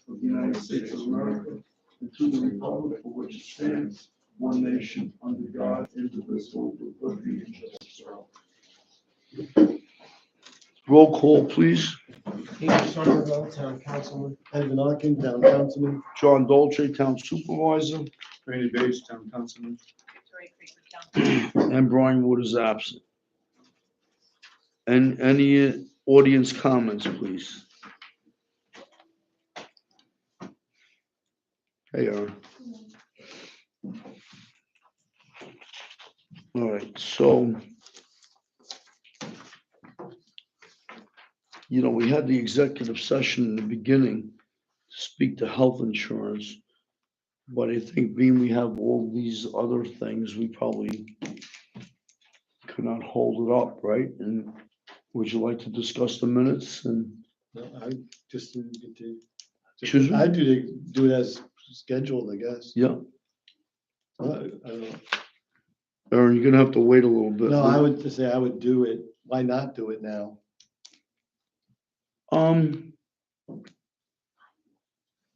of the United States of America and to the republic for which it stands, one nation, under God, indivisible, with liberty and justice for all. Roll call, please. Peter Somerville, Town Councilman. Evan Arkin, Town Councilman. John Dolce, Town Supervisor, Randy Bates, Town Councilman. and Brian Wood is absent. And any audience comments, please? Hey, Aaron. All right, so we had the executive session in the beginning to speak to health insurance. But I think being we have all these other things, we probably could not hold it up, right? And would you like to discuss the minutes? And No, I just didn't get to. Excuse me? I do it as scheduled, I guess. yeah, I don't know. Aaron, you're gonna have to wait a little bit. No, I would just say I would do it. Why not do it now?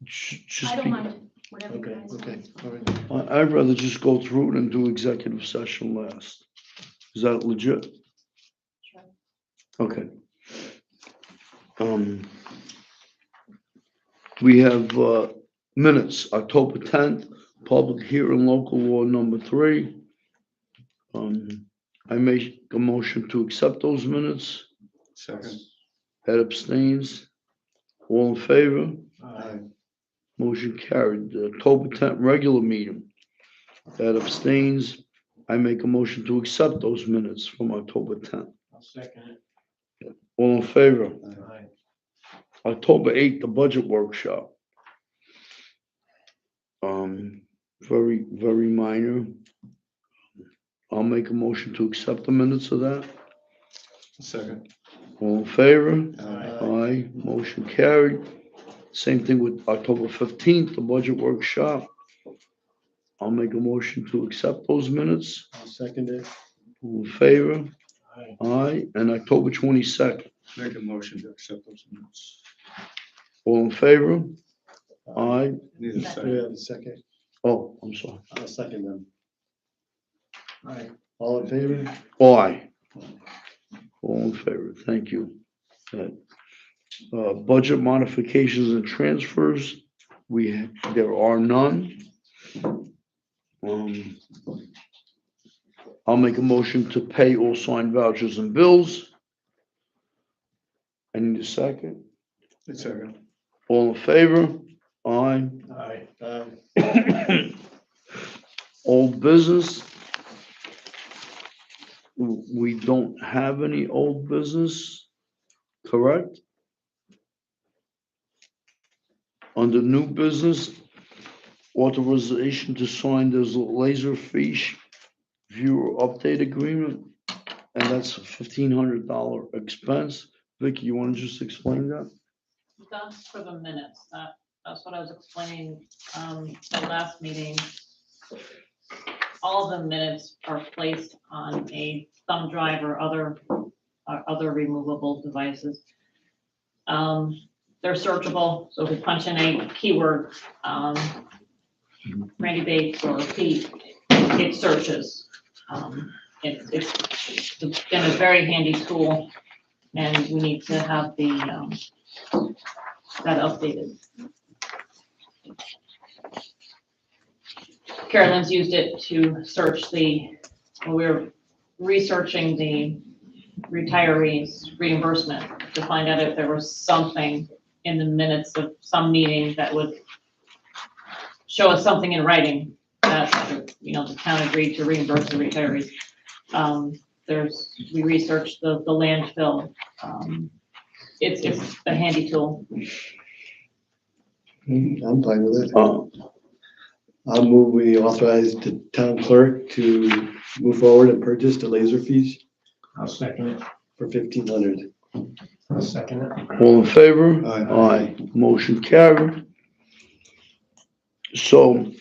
Just I don't be- mind, whatever you Okay, guys okay, want. all right. I'd rather just go through it and do executive session last. Is that legit? Sure. Okay. We have minutes, October 10th, public hearing, local law number 3. I make a motion to accept those minutes. Second. Ed abstains. All in favor? Aye. Motion carried. The October 10th regular meeting. Ed abstains. I make a motion to accept those minutes from October 10th. I'll second All in favor? it. Aye. October 8th, the budget workshop. Very, very minor. I'll make a motion to accept the minutes of that. Second. All in favor? Aye. Aye, motion carried. Same thing with October 15th, the budget workshop. I'll make a motion to accept those minutes. I'll second it. All in favor? Aye. Aye, and October 22nd. Make a motion to accept those minutes. All in favor? Aye. Need a Do we second. have a second? Oh, I'm sorry. I'll second them. Aye. All in favor? Aye. All in favor, thank you. Budget modifications and transfers, there are none. I'll make a motion to pay all signed vouchers and bills. I need a second. Second. All in favor? Aye. Aye. Aye. Old business. We don't have any old business, correct? Under new business, authorization to sign this Laserfish viewer update agreement, and that's a $1,500 expense. Vicky, you want to just explain that? That's for the minutes. That's what I was explaining, the last meeting. All the minutes are placed on a thumb drive or other removable devices. They're searchable, so if we punch in a keyword, Randy Bates or Pete, it searches. It's been a very handy tool, and we need to have that updated. Carolyn's used it to search when we were researching the retirees reimbursement to find out if there was something in the minutes of some meeting that would show us something in writing that, the town agreed to reimburse the retirees. We researched the landfill. It's a handy tool. I'm fine with it. I'll move we authorize the town clerk to move forward and purchase the Laserfish I'll second it. for $1,500. I'll second it. All in favor? Aye. Aye. Motion carried. So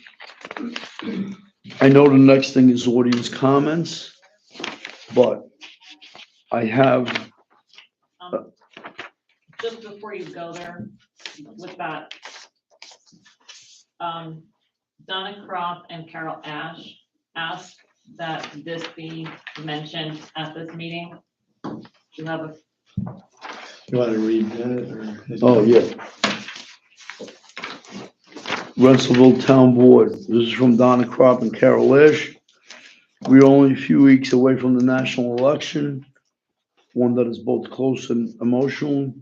I know the next thing is audience comments, but I have, Just before you go there, with that, Donna Croft and Carol Ash asked that this be mentioned at this meeting. Do you have a, You want to read that or? Oh, yeah. Russellville Town Board, this is from Donna Crop and Carol Ash. We are only a few weeks away from the national election, one that is both close and emotional.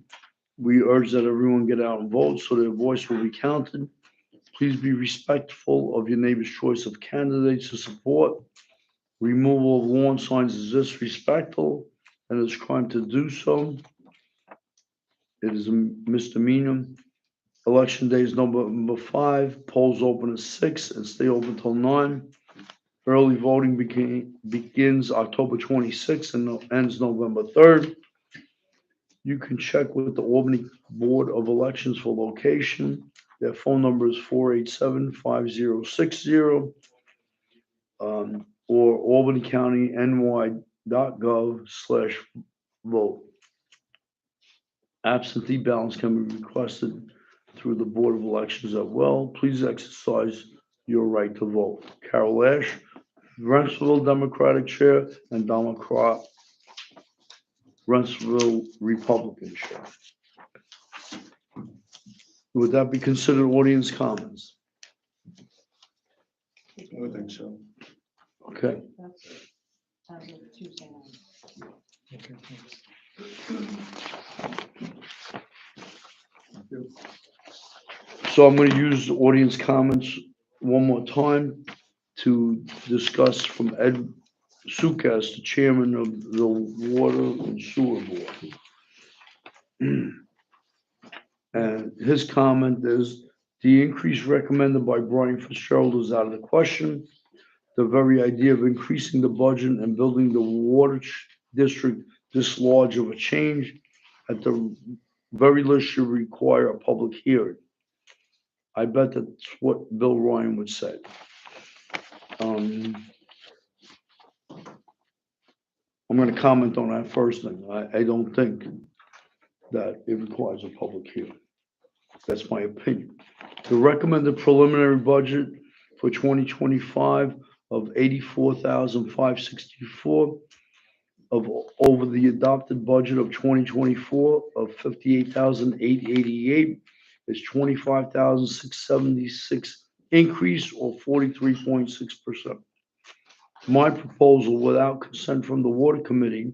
We urge that everyone get out and vote so their voice will be counted. Please be respectful of your neighbor's choice of candidates to support. Removal of lawn signs is disrespectful and it's a crime to do so. It is a misdemeanor. Election day is November 5, polls open at 6 and stay open till 9. Early voting begins October 26th and ends November 3rd. You can check with the Albany Board of Elections for location. Their phone number is 487-5060 or albanycounty.ny.gov/vote. Absentee ballots can be requested through the Board of Elections as well. Please exercise your right to vote. Carol Ash, Rensselaer Democratic Chair, and Donald Crop, Rensselaer Republican Chair. Would that be considered audience comments? I would think so. Okay, that's as of Tuesday night. Okay, thanks. so I'm gonna use the audience comments one more time to discuss from Ed Sukas, the chairman of the Water and Sewer Board. And his comment is, the increase recommended by Brian Fitzgerald is out of the question. The very idea of increasing the budget and building the water district this large of a change at the very least should require a public hearing. I bet that's what Bill Ryan would say. I'm gonna comment on that first thing. I don't think that it requires a public hearing. That's my opinion. The recommended preliminary budget for 2025 of $84,564 of over the adopted budget of 2024 of $58,888 is $25,676 increase or 43.6%. My proposal, without consent from the Water Committee,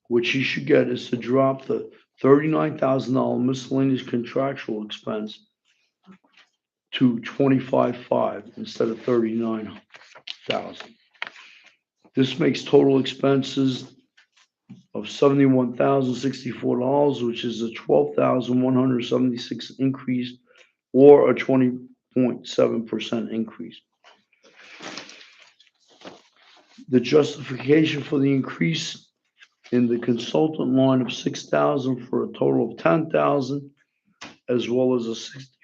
which he should get, is to drop the $39,000 miscellaneous contractual expense to 25,500 instead of 39,000. This makes total expenses of $71,064, which is a $12,176 increase or a 20.7% increase. The justification for the increase in the consultant line of $6,000 for a total of $10,000, as well as a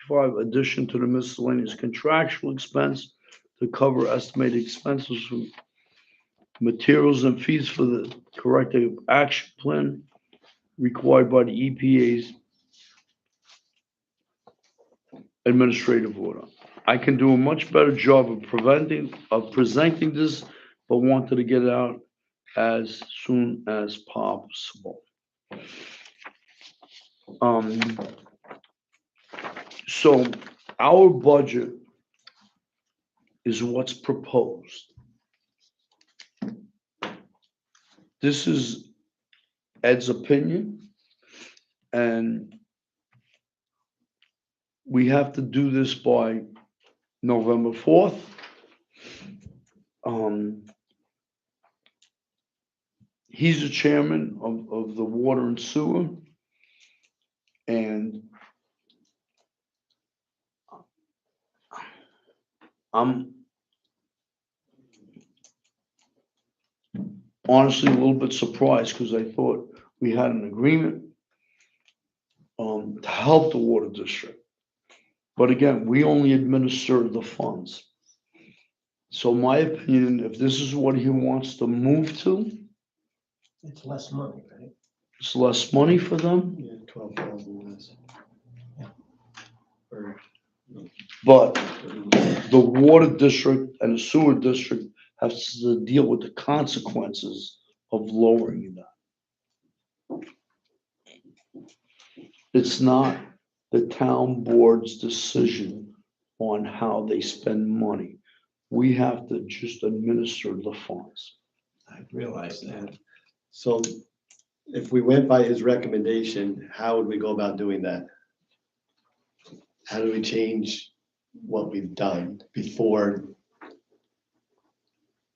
$65 addition to the miscellaneous contractual expense to cover estimated expenses for materials and fees for the corrective action plan required by the EPA's administrative order. I can do a much better job of presenting this, but wanted to get it out as soon as possible. So our budget is what's proposed. This is Ed's opinion, and we have to do this by November 4th. He's the chairman of the Water and Sewer, and I'm honestly a little bit surprised because I thought we had an agreement to help the water district. But again, we only administer the funds. So my opinion, if this is what he wants to move to, It's less money, right? it's less money for them. Yeah, 12,000 less. Yeah. Or But the water district and the sewer district have to deal with the consequences of lowering that. It's not the town board's decision on how they spend money. We have to just administer the funds. I realize that. So if we went by his recommendation, how would we go about doing that? How do we change what we've done before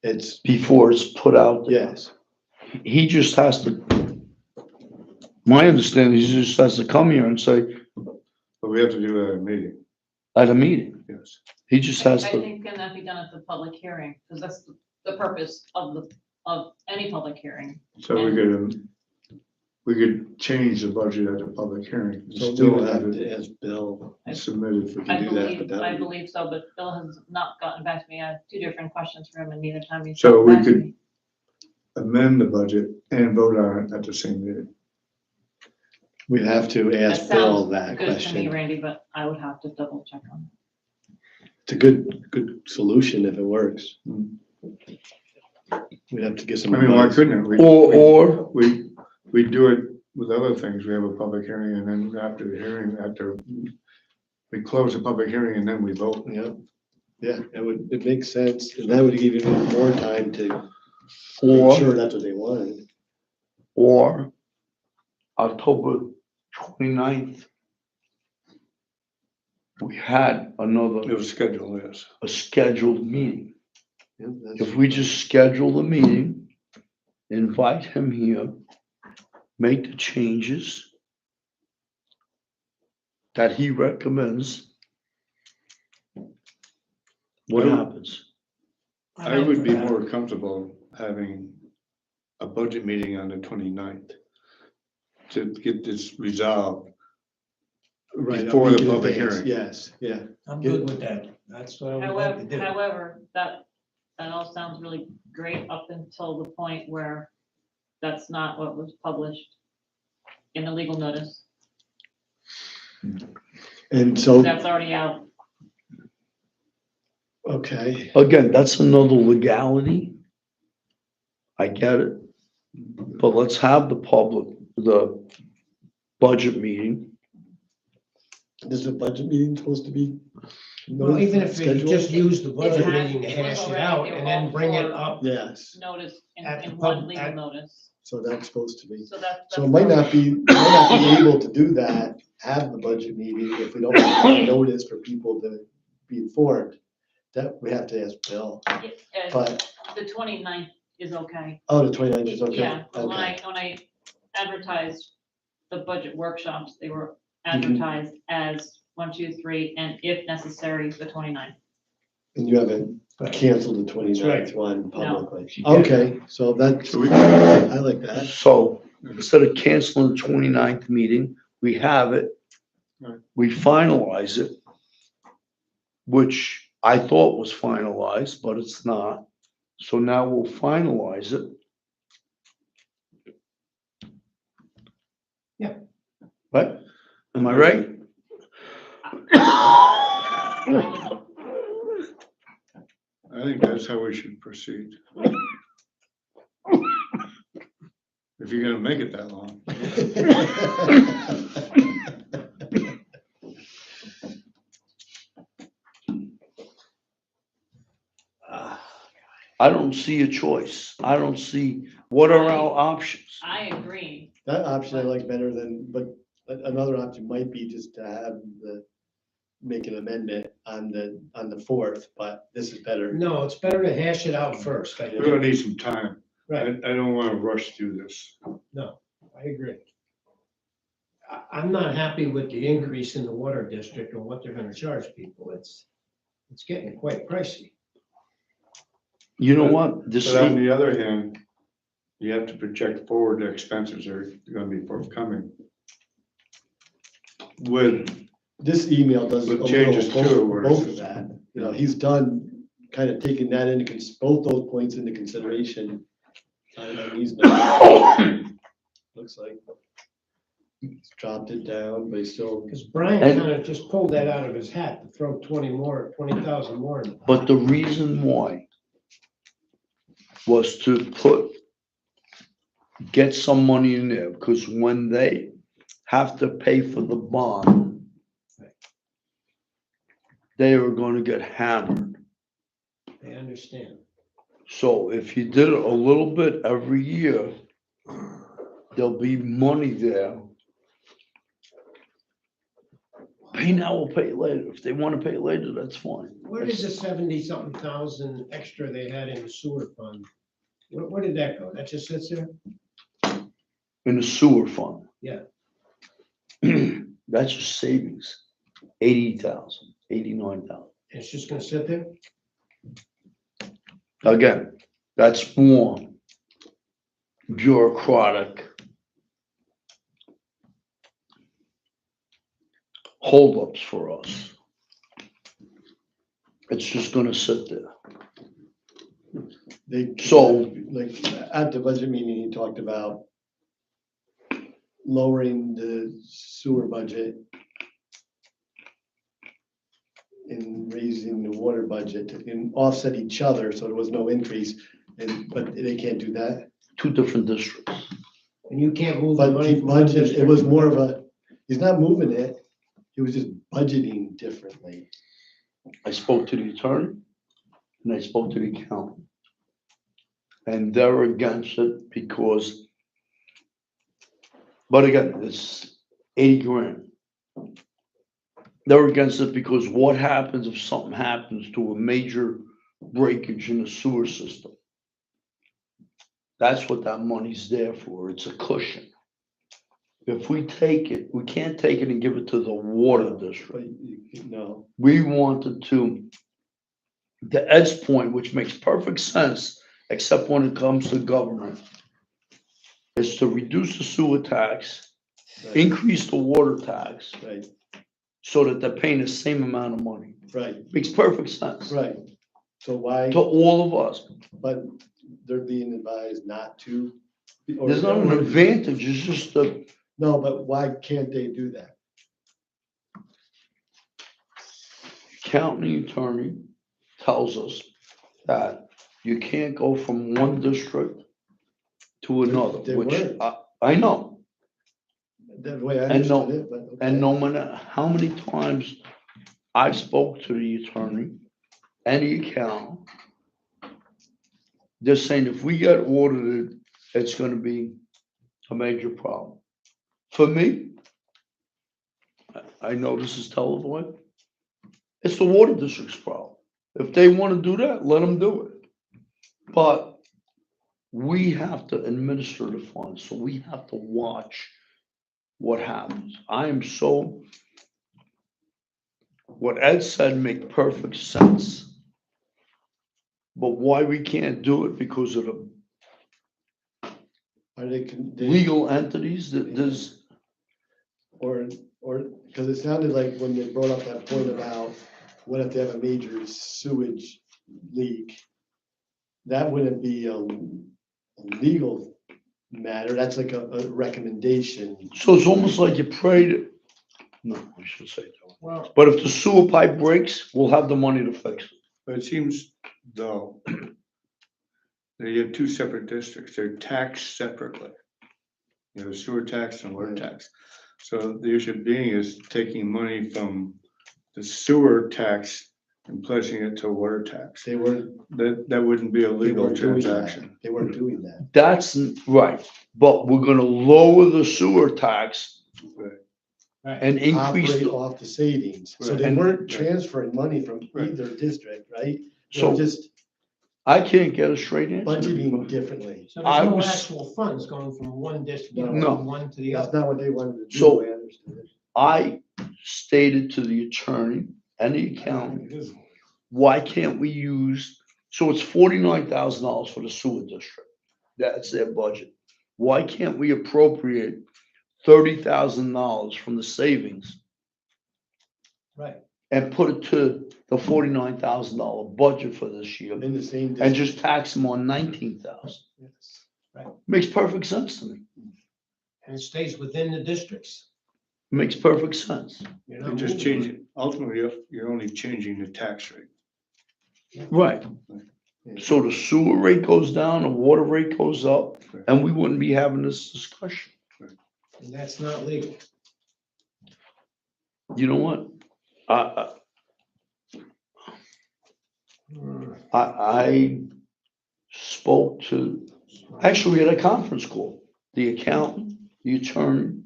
it's, Before it's put out there. yes, He just has to, my understanding, he just has to come here and say, But we have to do a meeting, at a meeting, yes. he just has I to, think can that be done at the public hearing? Because that's the purpose of any public hearing. So we could change the budget at the public hearing. and so we Still would have have to it ask Bill. submitted for. I do that, but believe, that I would- believe so, but Bill has not gotten back to me. I have two different questions for him and neither time he's. So gotten we back to could- me. Amend the budget and vote on it at the same meeting. We'd have to That ask Bill sounds that good to me, question. Randy, but I would have to double check on It's a good solution if it works. We'd have to get I some. mean, why advice. couldn't it? or, We do it with other things. We have a public hearing and then after the hearing, we close the public hearing and then we vote. Yeah, it makes sense, and that would give you more time to make or, sure that's what they wanted. or October 29th, we had It was scheduled, yes. a scheduled meeting. Yeah, that's- If we just schedule the meeting, invite him here, make the changes that he recommends, what happens? I would be more comfortable having a budget meeting on the 29th to get this resolved. Right, a Before the week in public advance, hearing. Yes, yeah. I'm good with that. That's what I would like to do. However, that all sounds really great up until the point where that's not what was published in the legal notice. And so, That's already out. okay, Again, that's another legality. I get it. But let's have the budget meeting. this is a budget meeting supposed to be? Well, even if you scheduled? just use the budget It has- meeting to it was hash it already- out they were and then all bring it for- up. Yes, Notice in At the one pub- legal at- notice. so that's supposed to be. So that's. So it might not be able to do that, have the budget meeting if we don't have a notice for people to be informed. That, we have to ask Bill, but, The 29th is okay. oh, the 29th is okay. Yeah, but when Okay. I advertised the budget workshops, they were Mm-hmm. advertised as 1, 2, 3, and if necessary, the 29th. And you haven't canceled the 29th right. one publicly? She did. Okay, so that's, So we- I like that. So instead of canceling the 29th meeting, we have it. Right. We finalize it, which I thought was finalized, but it's not. So now we'll finalize it. Yeah. Right? Am I right? I think that's how we should proceed. If you're gonna make it that long. I don't see a choice. I don't see, what are our options? I agree. That option I like better than, but another option might be just to have make an amendment on the 4th, but this is better. No, it's better to hash it out first. I We're gonna need some time. Right, I don't wanna rush through this. no, I agree. I'm not happy with the increase in the water district and what they're gonna charge people. It's getting quite pricey. You know what? This, But on the other hand, you have to project forward the expenses are gonna be forthcoming. With, This email does a With little changes too, where both it's- of that. You know, he's done, kind of taking that into, both those points into consideration. On these numbers, looks like. dropped it down, but he still, Because Brian And- kind of just pulled that out of his hat to throw 20,000 more in the pot. But the reason why was to get some money in there, because when they have to pay for the bond, they are gonna get hammered. I understand. So if you did it a little bit every year, there'll be money there. Pay now or pay later. If they wanna pay later, that's fine. Where did the 70-something thousand extra they had in the sewer fund? Where did that go? That just sits there? In the sewer fund. Yeah. That's just savings, 80,000, 89,000. It's just gonna sit there? Again, that's more bureaucratic holdups for us. It's just gonna sit there. So- like, at the budget meeting, he talked about lowering the sewer budget and raising the water budget and offset each other, so there was no increase, but they can't do that. Two different districts. And you can't move the But money he from one budgeted, it district was to more of another. a, he's not moving it, he was just budgeting differently. I spoke to the attorney and I spoke to the accountant. And they're against it because, but again, it's 80 grand. They're against it because what happens if something happens to a major breakage in the sewer system? That's what that money's there for. It's a cushion. If we take it, we can't take it and give it to the water district. But no, We wanted to Ed's point, which makes perfect sense, except when it comes to government, is to reduce the sewer tax, right, increase the water tax, right, so that they're paying the same amount of money. right, Makes perfect sense right. So why, to all of us. but they're being advised not to? or- There's not an advantage, it's just a, No, but why can't they do that? county attorney tells us that you can't go from one district to another, They which weren't. I know. The way I And no- understood it, but. okay. And no matter how many times I spoke to the attorney and the accountant, they're saying if we get audited, it's gonna be a major problem. For me, I know this is televoid, it's the water district's problem. If they wanna do that, let them do it. But we have to administer the funds, so we have to watch what happens. I am so, what Ed said make perfect sense. But why we can't do it because of the Are they? legal entities that there's, Or, because it sounded like when they brought up that point about what if they have a major sewage leak? That wouldn't be a legal matter, that's like a recommendation. so it's almost like you prayed. No, I shouldn't say that. Well, But if the sewer pipe breaks, we'll have the money to fix it. But it seems though, that you have two separate districts, they're taxed separately. You know, sewer tax and water tax. So the issue being is taking money from the sewer tax and placing it to water tax. They weren't, That wouldn't be a they legal weren't doing that, transaction. they weren't doing that. That's right, but we're gonna lower the sewer tax right. and increase, Operate the- off the savings, so Right. they And- weren't transferring money from Right. either district, right? They So- were just I can't get a straight answer. budgeting differently. So I there's no was- actual funds going from one district, No. from one to the That's other. not what they wanted to do, So- I understood it. I stated to the attorney and the accountant, why can't we use, so it's $49,000 for the sewer district. That's their budget. Why can't we appropriate $30,000 from the savings Right. and put it to the $49,000 budget for this year In the same and district. just tax them on 19,000? Yes. Makes perfect sense to me. and it stays within the districts, Makes perfect sense. you You're know. just changing, ultimately, you're only changing the tax rate. Right. So the sewer rate goes down, the water rate goes up, and we wouldn't be having this discussion. And that's not legal. You know what? I spoke to, actually, we had a conference call, the accountant, the attorney,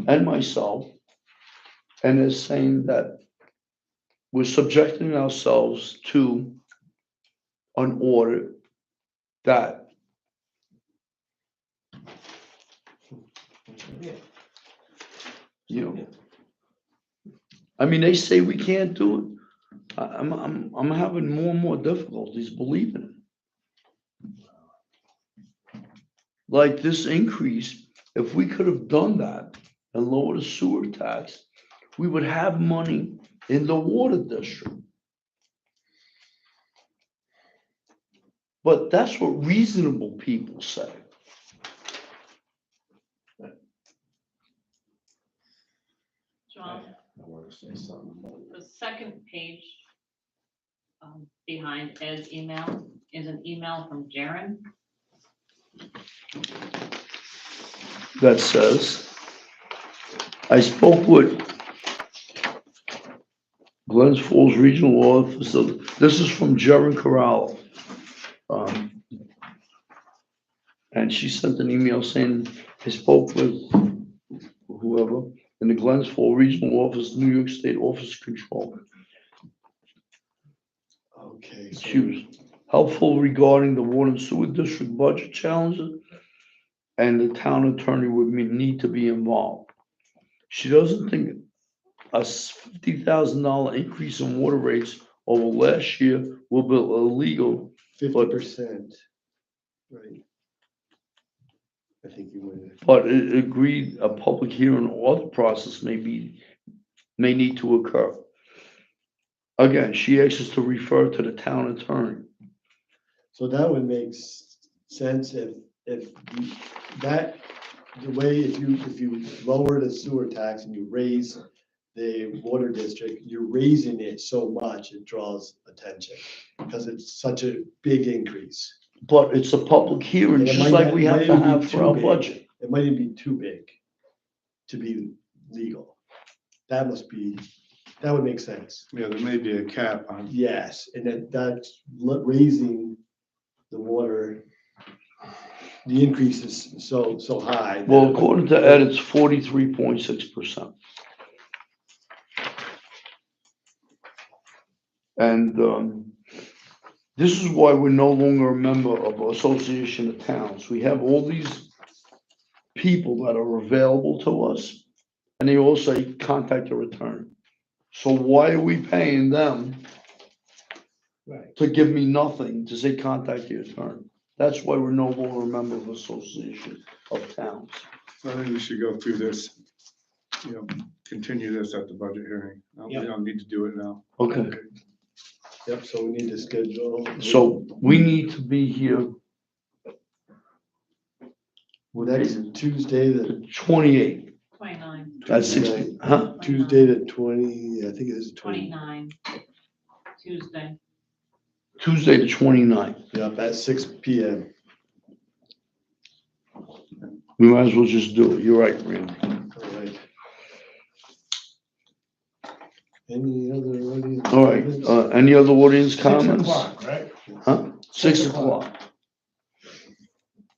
and myself. And they're saying that we're subjecting ourselves to an audit that, you know, I mean, they say we can't do it. I'm having more and more difficulties believing it. Like this increase, if we could have done that and lowered the sewer tax, we would have money in the water district. But that's what reasonable people say. John, I want to say something about it. the second page behind Ed's email is an email from Jaren. That says, I spoke with Glens Falls Regional Office. This is from Jaren Corral. And she sent an email saying, I spoke with whoever in the Glens Falls Regional Office, New York State Office of Control. Okay, She so was helpful regarding the water and sewer district budget challenges, and the town attorney would need to be involved. She doesn't think a $50,000 increase in water rates over last year will be illegal. 50%. Right. I think you would. But it agreed a public hearing or other process may need to occur. Again, she asks us to refer to the town attorney. So that would make sense if that, the way, if you lower the sewer tax and you raise the water district, you're raising it so much, it draws attention because it's such a big increase. But it's a public hearing, And it just might like we not- have might to even be have for too our big. budget. It might even be too big to be legal. That would make sense. Yeah, there may be a cap on, Yes, and that's raising the water, the increase is so high. that Well, it would- according to Ed, it's 43.6%. And this is why we're no longer a member of the Association of Towns. We have all these people that are available to us, and they all say, contact your attorney. So why are we paying them Right. to give me nothing, to say, contact your attorney? That's why we're no longer a member of the Association of Towns. I think we should go through this, continue this at the budget hearing. We Yeah. don't need to do it now. Okay, Yep, so we need to schedule. so we need to be here. Next Tuesday, The 28th, 29, at 60, huh? Tuesday the 20, I think it is 20. 29, Tuesday. Tuesday the 29th. Yep, at 6 PM. We might as well just do it. You're right, Randy. All right. Any other audience? All right, comments? any other audience 6 comments? o'clock, right? Huh? 6 6 o'clock.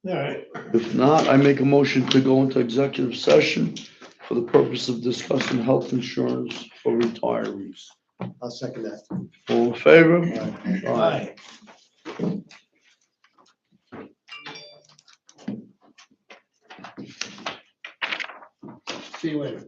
All right. If not, I make a motion to go into executive session for the purpose of discussing health insurance for retirees. I'll second that. All in favor? All right. Aye. See you later.